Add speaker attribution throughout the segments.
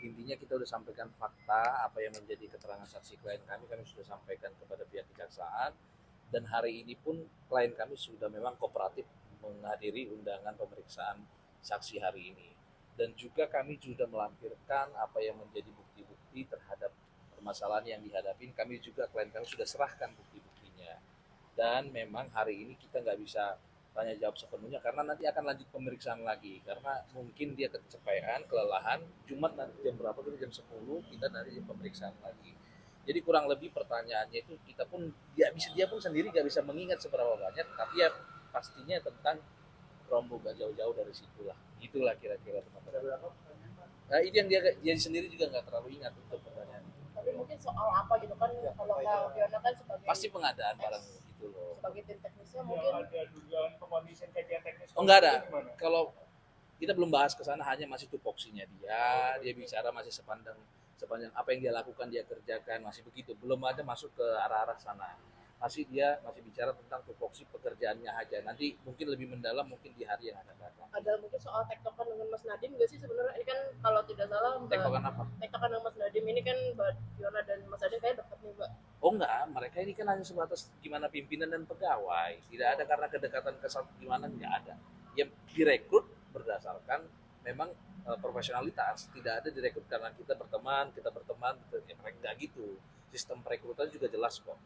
Speaker 1: intinya kita sudah sampaikan fakta apa yang menjadi keterangan saksi klien kami sudah sampaikan kepada pihak kejaksaan, dan hari ini pun klien kami sudah memang kooperatif menghadiri undangan pemeriksaan saksi hari ini, dan juga kami sudah melampirkan apa yang menjadi bukti-bukti terhadap permasalahan yang dihadapi. Kami juga klien kami sudah serahkan bukti-buktinya, dan memang hari ini kita nggak bisa tanya jawab sepenuhnya karena nanti akan lanjut pemeriksaan lagi, karena mungkin dia kecapean, kelelahan. Jumat nanti jam berapa, kita jam 10 kita dari pemeriksaan lagi. Jadi kurang lebih pertanyaannya itu kita pun dia pun sendiri nggak bisa mengingat seberapa banyak, tapi ya pastinya tentang Rombong gak jauh-jauh dari situlah. Itulah kira-kira teman-teman. Nah, itu yang dia sendiri juga nggak terlalu ingat untuk pertanyaan itu.
Speaker 2: Tapi mungkin soal apa gitu kan, kalau Kak Fiona kan sebagai
Speaker 1: pasti pengadaan barang gitu loh.
Speaker 2: Sebagai tim teknisnya mungkin
Speaker 3: ada dugaan pengkondisian kajian teknis.
Speaker 1: Oh, enggak ada. Kalau kita belum bahas ke sana, hanya masih tupoksinya dia bicara masih sepanjang apa yang dia lakukan dia kerjakan, masih begitu, belum ada masuk ke arah-arah sana. Dia masih bicara tentang tupoksi pekerjaannya aja. Nanti mungkin lebih mendalam mungkin di hari yang akan datang.
Speaker 2: Ada mungkin soal tektokan dengan Mas Nadiem nggak sih sebenarnya? Ini kan kalau tidak salah
Speaker 1: tektokan apa?
Speaker 2: Tektokan dengan Mas Nadiem ini kan Mbak Fiona dan Mas Nadiem kayak dekat nih Mbak.
Speaker 1: Oh enggak, mereka ini kan hanya sebatas gimana pimpinan dan pegawai. Tidak ada karena kedekatan gimana, tidak ada. Yang direkrut berdasarkan memang profesionalitas, tidak ada direkrut karena kita berteman, ya mereka enggak gitu. Sistem perekrutan juga jelas kok.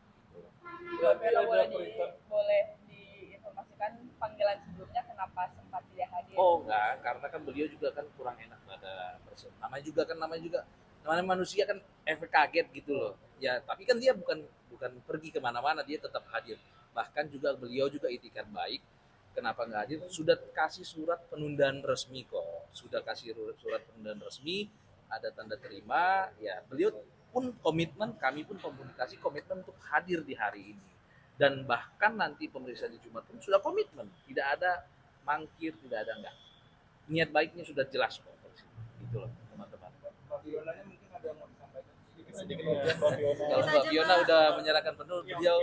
Speaker 4: Boleh diinformasikan panggilan sebelumnya kenapa sempat tidak hadir?
Speaker 1: Oh enggak, karena kan beliau juga kan kurang enak pada person. Namanya manusia kan efek kaget gitu loh. Ya, tapi kan dia bukan pergi kemana-mana, dia tetap hadir. Bahkan juga beliau juga itikat baik. Kenapa nggak hadir? Sudah kasih surat penundaan resmi kok. Sudah kasih surat penundaan resmi, ada tanda terima. Ya, beliau pun komitmen, kami pun komunikasi komitmen untuk hadir di hari ini. Dan bahkan nanti pemeriksaan di Jumat pun sudah komitmen. Tidak ada mangkir, tidak ada enggak. Niat baiknya sudah jelas kok. Gitu loh, teman-teman.
Speaker 3: Mbak Fionanya mungkin ada yang mau disampaikan sedikit
Speaker 1: Kalau Mbak Fiona udah menyerahkan penuh, beliau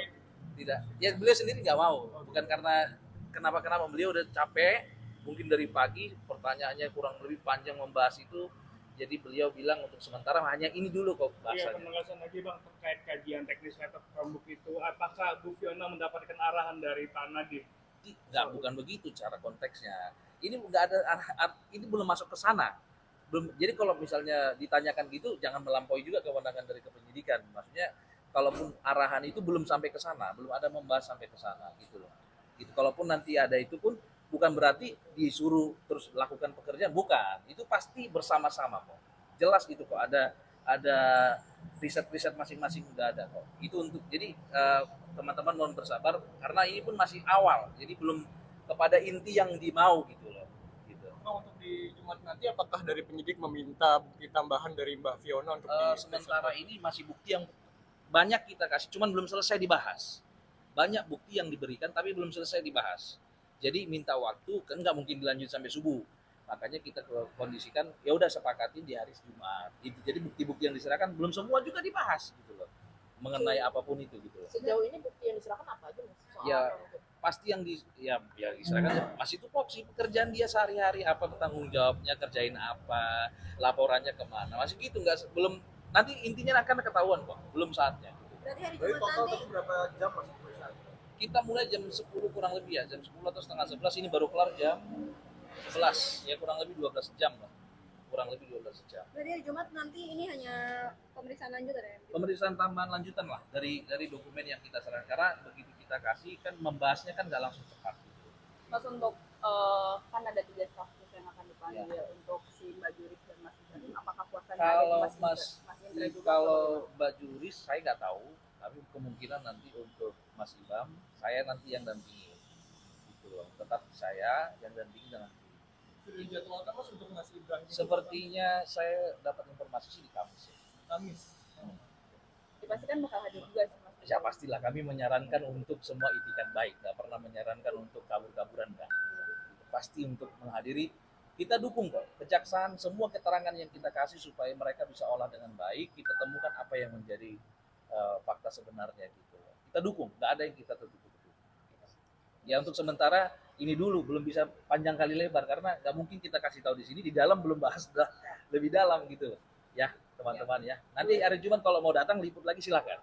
Speaker 1: tidak. Ya beliau sendiri nggak mau. Bukan karena kenapa beliau udah capek. Mungkin dari pagi pertanyaannya kurang lebih panjang membahas itu. Jadi beliau bilang untuk sementara hanya ini dulu kok bahasanya.
Speaker 3: Iya, penegasan lagi Bang terkait kajian teknis laptop Chromebook itu, apakah Bu Fiona mendapatkan arahan dari Pak Nadiem?
Speaker 1: Enggak, bukan begitu cara konteksnya. Ini enggak ada ini belum masuk ke sana. Belum. Jadi kalau misalnya ditanyakan gitu jangan melampaui juga kewenangan dari kepenyidikan. Maksudnya kalaupun arahan itu belum sampai ke sana, belum ada membahas sampai ke sana gitu loh. Gitu. Kalaupun nanti ada itu pun bukan berarti disuruh terus lakukan pekerjaan, bukan. Itu pasti bersama-sama kok. Jelas gitu kok, ada riset-riset masing-masing udah ada kok. Itu untuk jadi teman-teman mohon bersabar karena ini pun masih awal. Jadi belum kepada inti yang dimau gitu loh. Gitu.
Speaker 5: Nah, untuk di Jumat nanti apakah dari penyidik meminta bukti tambahan dari Mbak Fiona untuk
Speaker 1: sementara ini masih bukti yang banyak kita kasih, cuman belum selesai dibahas. Banyak bukti yang diberikan tapi belum selesai dibahas. Jadi minta waktu, kan nggak mungkin dilanjut sampai subuh. Makanya kita kondisikan, ya udah sepakatin di hari Jumat. Jadi bukti-bukti yang diserahkan belum semua juga dibahas gitu loh. Mengenai apapun itu gitu loh.
Speaker 2: Sejauh ini bukti yang diserahkan apa aja Mas?
Speaker 1: Ya pasti yang diserahkan masih tupoksi pekerjaan dia sehari-hari, apa tanggung jawabnya, kerjain apa, laporannya kemana, masih gitu, belum, nanti intinya akan ketahuan kok, belum saatnya.
Speaker 2: Berarti hari
Speaker 5: Jumat total
Speaker 2: nanti
Speaker 5: berapa jam Mas?
Speaker 1: Kita mulai jam 10 kurang lebih ya, jam 10 atau setengah 11, ini baru kelar jam 11, ya kurang lebih 12 jam lah. Kurang lebih 12 jam.
Speaker 6: Berarti hari Jumat nanti ini hanya pemeriksaan lanjutan ya?
Speaker 1: Pemeriksaan tambahan lanjutan lah dari dokumen yang kita serahkan. Karena begitu kita kasih kan membahasnya kan nggak langsung cepat.
Speaker 4: Mas, untuk kan ada 3 staf yang akan dipanggil ya. Untuk si Mbak Juris dan Mas Indra, apakah kuasanya ada di Mas Indra juga? Kalau
Speaker 1: Mbak Juris saya nggak tahu, tapi kemungkinan nanti untuk Mas Ibam saya nanti yang dampingi. Gitu loh. Tetap saya yang dampingi dengan
Speaker 5: Sudah dijadwalkan Mas untuk Mas Ibrahim?
Speaker 1: Sepertinya saya dapat informasi sih di Kamis.
Speaker 4: Dipastikan bakal hadir juga sih Mas.
Speaker 1: Ya pastilah, kami menyarankan untuk semua itikat baik, nggak pernah menyarankan untuk kabur-kaburan, enggak. Pasti untuk menghadiri, kita dukung kok kejaksaan, semua keterangan yang kita kasih supaya mereka bisa olah dengan baik, kita temukan apa yang menjadi fakta sebenarnya gitu. Kita dukung, nggak ada yang kita tutup. Ya untuk sementara ini dulu belum bisa panjang kali lebar karena nggak mungkin kita kasih tahu di sini, di dalam belum bahas lebih dalam gitu. ya teman-teman ya. Nanti hari Jumat kalau mau datang liput lagi silakan.